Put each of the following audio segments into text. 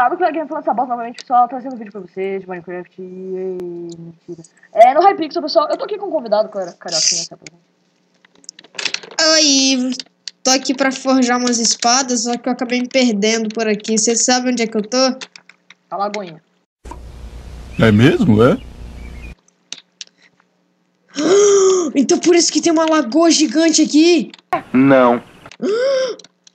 galera, muito legal falando essa bosta novamente, pessoal, trazendo um vídeo pra vocês de Minecraft. Mentira. No Hypixel, pessoal, eu tô aqui com um convidado, Carioquinha, tá presente. Oi, tô aqui pra forjar umas espadas, só que eu acabei me perdendo por aqui. Vocês sabem onde é que eu tô? A Lagoinha. É mesmo, é? Então por isso que tem uma lagoa gigante aqui. Não.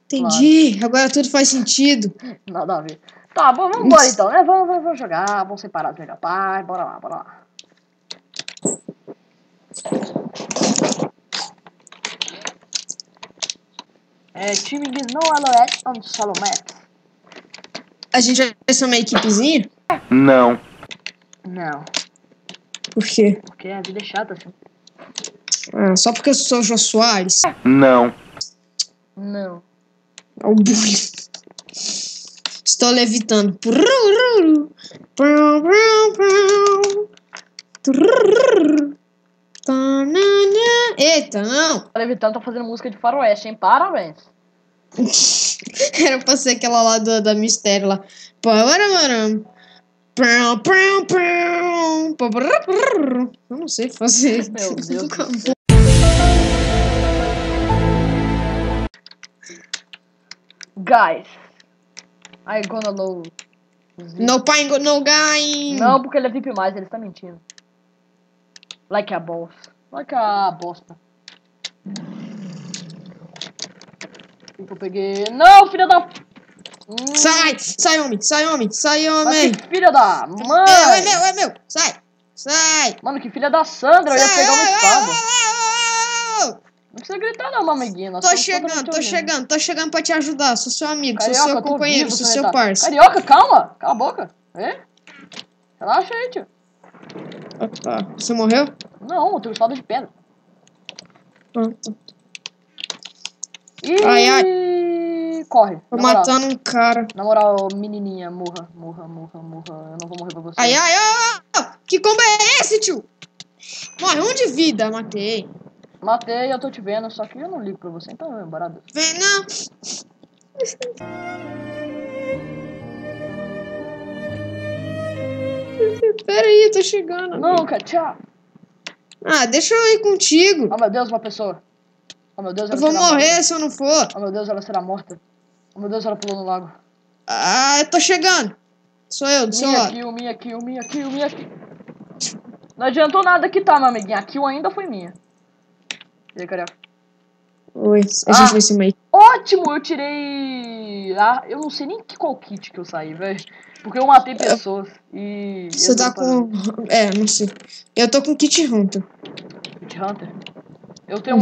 Entendi, agora tudo faz sentido. Nada a ver. Tá, bom, vamos embora então, né? Vamos jogar, vamos separar os megapais, bora lá, bora lá. Time de No Aloet on Solomet. A gente vai ser uma equipezinha? Não. Não, Por quê? porque a vida é chata assim. Ah, só porque eu sou o Jô Soares? Não. Não. É o bullying. Estou levitando. Eita, não! Tá levitando, tá fazendo música de faroeste, hein? Parabéns. Era pra ser aquela lá da Mistério lá. Eu não sei fazer. Meu Deus do céu. Guys, I gonna know. No pai, no guy. Não, porque ele é VIP+, ele está mentindo. Like a bosta. Like a bosta. Eu peguei... Não, filha da... Sai, homem, sai, homem, sai, Mas homem. que filha da... Mano. É meu, sai. Mano, que filha da Sandra, eu ia pegar uma espada. Sai. Não precisa gritar não, mamiguinha. Nós Tô estamos totalmente chegando pra te ajudar. Sou seu amigo, Carioca, sou seu eu tô companheiro, vivo, sou você seu tá- parceiro. Carioca, calma. Cala a boca. Relaxa aí, tio. Ah, tá. Você morreu? Não, eu tenho espada de pedra. Ah, tá. Ih, Ai. corre. Tô Na moral. matando um cara. Na moral, menininha, morra. Eu não vou morrer pra você. Ai. Que combo é esse, tio? Morre um de vida, matei. Matei, eu tô te vendo, só que eu não ligo pra você, então é barato. Vem, não. Pera aí, tô chegando. Não, cara, tchau. Ah, deixa eu ir contigo. Oh meu Deus, uma pessoa. Oh meu Deus, Eu ela vou será morrer morta. se eu não for. Oh meu Deus, ela será morta. Oh meu Deus, ela pulou no lago. Ah, eu tô chegando. Sou eu, do seu lado. Minha kill. Não adiantou nada que tá, meu amiguinho. A kill ainda foi minha. E aí, Carioca? Oi, a gente vai se meio. Ótimo, eu tirei... eu não sei nem qual kit que eu saí, velho. Porque eu matei pessoas e... Você tá com... não sei. Eu tô com Kit Hunter. Kit Hunter? Eu tenho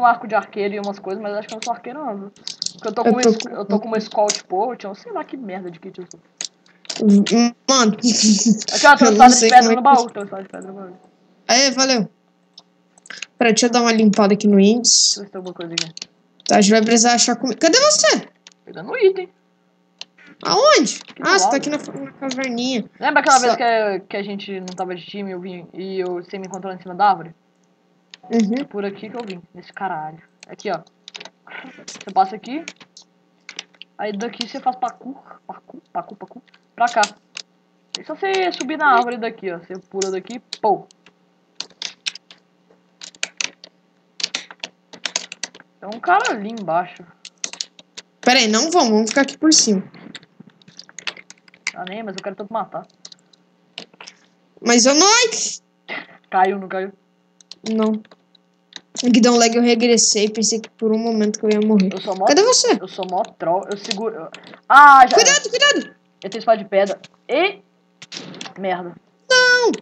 um arco de arqueiro e umas coisas, mas acho que eu não sou arqueiro não, viu? Porque eu tô com uma Scout Potion, sei lá que merda de kit eu sou. Mano. Aqui, ó, tem uma espada de pedra no baú. Tem uma espada de pedra no baú. Aí, valeu. Peraí, deixa eu dar uma limpada aqui no índice. Deixa eu ver se tem alguma coisa aqui. Tá, a gente vai precisar achar comida. Cadê você? Pegando item. Aonde? Aqui Ah, do você tá lado. aqui na caverninha. Lembra aquela vez que a gente não tava de time e você me encontrou em cima da árvore? Uhum. É por aqui que eu vim, nesse caralho. Aqui, ó. Você passa aqui. Aí daqui você faz pacu. Pra cá. É só você subir na árvore daqui, ó. Você pula daqui, pô. Tem um cara ali embaixo. Pera aí, não vamos ficar aqui por cima. Ah, nem, mas eu quero tanto matar. Mas eu não... Caiu, não caiu? Não. Que deu um lag, eu regressei. Pensei que por um momento que eu ia morrer. Cadê você? Eu sou mó troll. Eu seguro... Ah, já... Cuidado! Eu tenho espada de pedra. E... Merda. Não!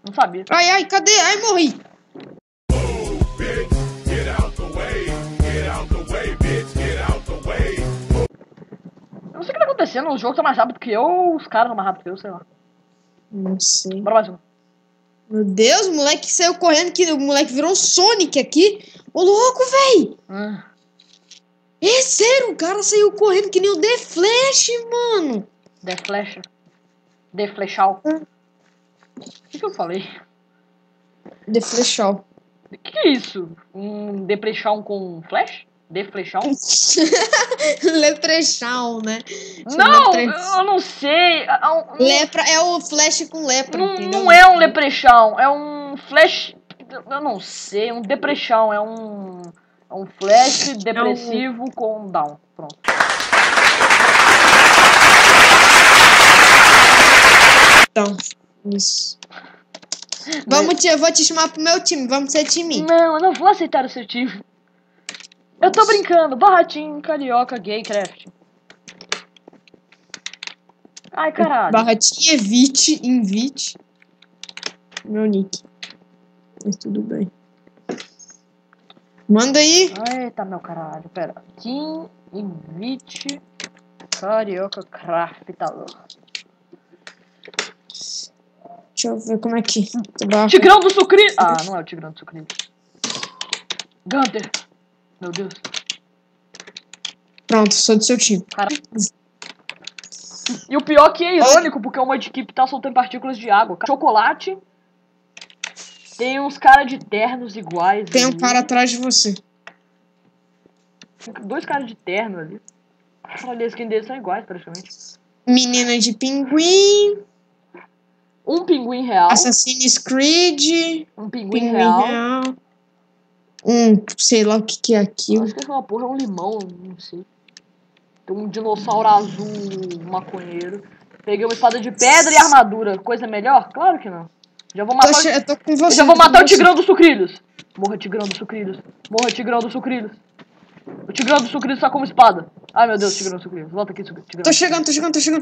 Não sabia. Ai, cadê? Ai, morri. Eu não sei o que tá acontecendo. O jogo tá mais rápido que eu ou os caras tão mais rápido que eu, sei lá. Não sei. Bora mais um. Meu Deus, o moleque saiu correndo que o moleque virou um Sonic aqui. Ô, louco, véi! É sério, o cara saiu correndo que nem o The Flash, mano. The Flash. The Flashal. O que eu falei? The Flashal. O que é isso? Um Deprechal com Flash? Deflechão? Leprechão, né? Não, eu não sei. Lepra é o flash com lepra, entendeu? Não é um leprechão, é um flash. Eu não sei, um depressão. É um flash depressivo com down. Pronto. Então, isso. Eu vou te chamar pro meu time, vamos ser time. Não, eu não vou aceitar o seu time. Eu tô brincando, Barratinho, Carioca, Gay, Craft. Ai, caralho. Barratinha, invite. Meu nick. Mas tudo bem. Manda aí. Eita, meu caralho, pera. Team, invite, Carioca, Craftador. Deixa eu ver como é que... Tigrão do Sucrilhos! Ah, não é o Tigrão do Sucrilhos. Gunter. Meu Deus. Pronto, sou do seu time. Caralho. E o pior que é irônico, porque uma equipe tá soltando partículas de água. Chocolate. Tem uns caras de ternos iguais. Tem um ali. cara atrás de você. Dois caras de terno ali. Olha, as skin deles são iguais, praticamente. Menina de pinguim. Um pinguim real. Assassin's Creed. Um pinguim real. Sei lá o que é aquilo. Acho que essa porra é um limão, não sei. Tem um dinossauro azul maconheiro. Peguei uma espada de pedra e armadura. Coisa melhor? Claro que não. Já vou matar Eu tô com você. já vou matar o Tigrão dos Sucrilhos. Morra, Tigrão dos Sucrilhos. Morra, Tigrão dos Sucrilhos. O Tigrão dos Sucrilhos tá como espada. Ai, meu Deus, Tigrão dos Sucrilhos. Volta aqui, Tigrão. Tô chegando. Eu não preciso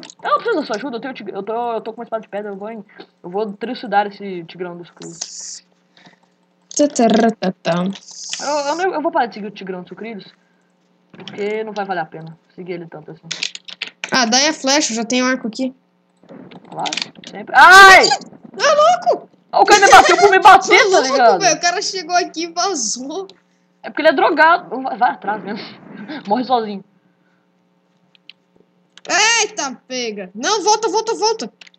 da sua ajuda. Eu tô com uma espada de pedra. Eu vou trucidar esse Tigrão dos Sucrilhos. Eu vou parar de seguir o Tigrão dos Sucrilhos. Porque não vai valer a pena seguir ele tanto assim. Ah, daí a flecha, eu já tenho arco aqui. Claro, sempre. Ai! Ah, louco! O cara me bateu por me bater, tá ligado? Véio, o cara chegou aqui e vazou. É porque ele é drogado. Vai atrás mesmo. Morre sozinho. Eita, pega. Não, volta.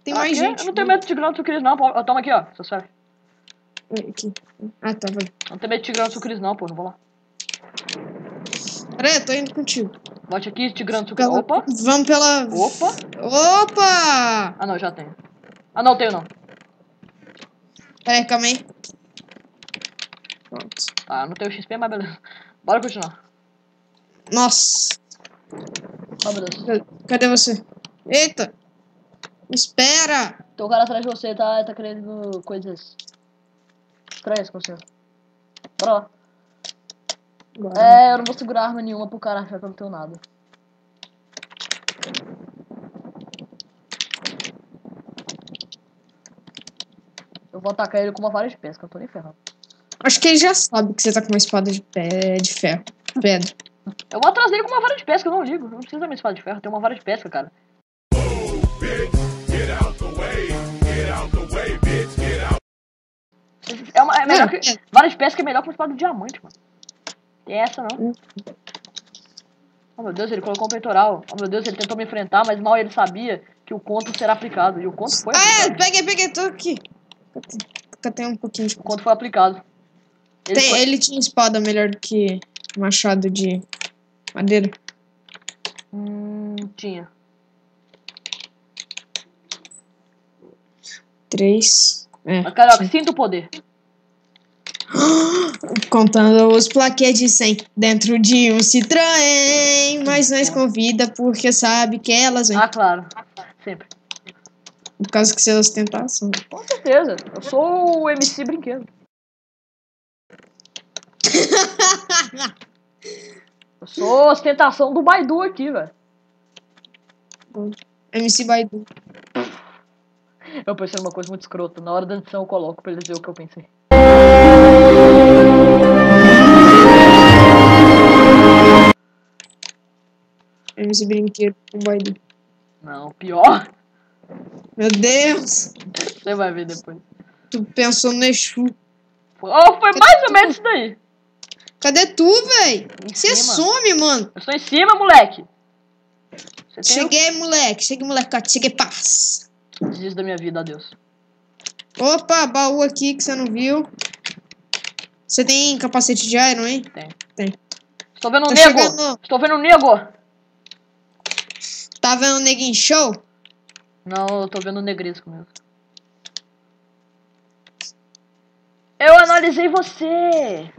Tem mais gente. Eu não tenho medo de Tigrão dos Sucrilhos, não, pô. Toma aqui, ó. Seu serve. Aqui. Ah, tá, vai. Não tenho medo de Tigrão dos Sucrilhos, não, pô. Não vou lá. Peraí, eu tô indo contigo. Bote aqui, Tigrão dos Sucrilhos. Opa! Vamos pela... Opa! Ah, não, já tenho. Ah, não, tenho não. Peraí, calma aí. Pronto. Ah, não tenho XP, mas beleza. Bora continuar. Nossa. Oh, meu Deus. Cadê você? Eita. Espera. Tem um cara atrás de você, tá querendo coisas estranhas com você. Bora lá. Eu não vou segurar arma nenhuma pro cara achar que eu não tenho nada. Eu vou atacar ele com uma vara de pesca, eu tô nem ferrando. Acho que ele já sabe que você tá com uma espada de ferro. Pedra. Eu vou atrás dele com uma vara de pesca, eu não ligo. Não precisa da minha espada de ferro, tem uma vara de pesca, cara. É melhor que... Vara de pesca é melhor que uma espada de diamante, mano. Tem essa, não. Oh, meu Deus, ele colocou um peitoral. Oh, meu Deus, ele tentou me enfrentar, mas mal ele sabia que o conto será aplicado. E o conto foi aplicado. Peguei, tô aqui. Eu tenho um pouquinho de... O conto foi aplicado. Ele tinha espada melhor do que machado de madeira. Tinha. 3. Mas, caraca, sinta o poder. Contando os plaquetes de 100 dentro de um Citroën, mas nós convida porque sabe que elas vêm. Ah, claro. Sempre. Por causa que você é ostentação. Com certeza. Eu sou o MC Brinquedo. Eu sou ostentação do Baidu aqui, velho. MC Baidu. Eu pensei numa coisa muito escrota. Na hora da edição eu coloco pra eles verem o que eu pensei. MC Brinquedo com Baidu. Não, pior. Meu Deus! Você vai ver depois. Tu pensou no Exu. Foi mais ou menos isso daí. Cadê tu, véi? Você some, mano. Eu estou em cima, moleque. Cheguei, moleque. Cheguei, paz. Desiste da minha vida, adeus. Opa, baú aqui que você não viu. Você tem capacete de iron, hein? Tem. Estou vendo um Tô nego. chegando. Estou vendo um nego. Tá vendo o neguinho show? Não, eu tô vendo um negresco mesmo. Eu analisei você.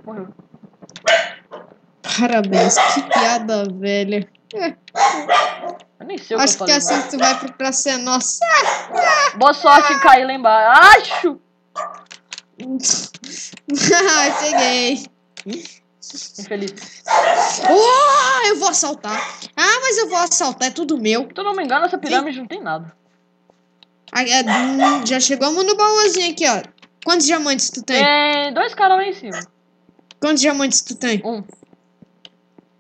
Morreu. Parabéns, que piada velha. Eu nem sei o que eu Acho que falei. assim Mano. tu vai pro Pra Ser Nossa. Boa sorte em cair lá embaixo. Ai, peguei. Infeliz. Eu vou assaltar. Ah, mas eu vou assaltar, é tudo meu. Se eu não me engano, essa pirâmide não tem nada. Já chegamos no baúzinho aqui, ó. Quantos diamantes tu tem? Tem 2 caras lá em cima. Quantos diamantes tu tem? Um.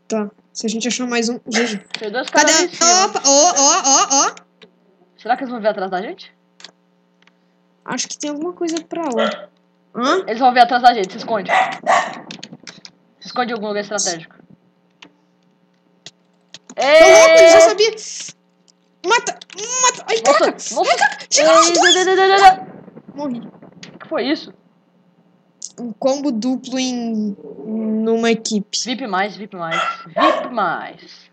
Tá. Se a gente achar mais um. GG. Tem 2 Cadê? caras lá em cima. Opa, ó. Será que eles vão vir atrás da gente? Acho que tem alguma coisa pra lá. Hã? Eles vão vir atrás da gente, se esconde. Se esconde em algum lugar estratégico. Tô louco, ele já Ei! sabia. Mata. Ai, Nossa, caraca. nossa. Ai, caraca. Chegou. Morri. O que foi isso? Um combo duplo numa equipe. VIP mais, VIP mais, VIP mais.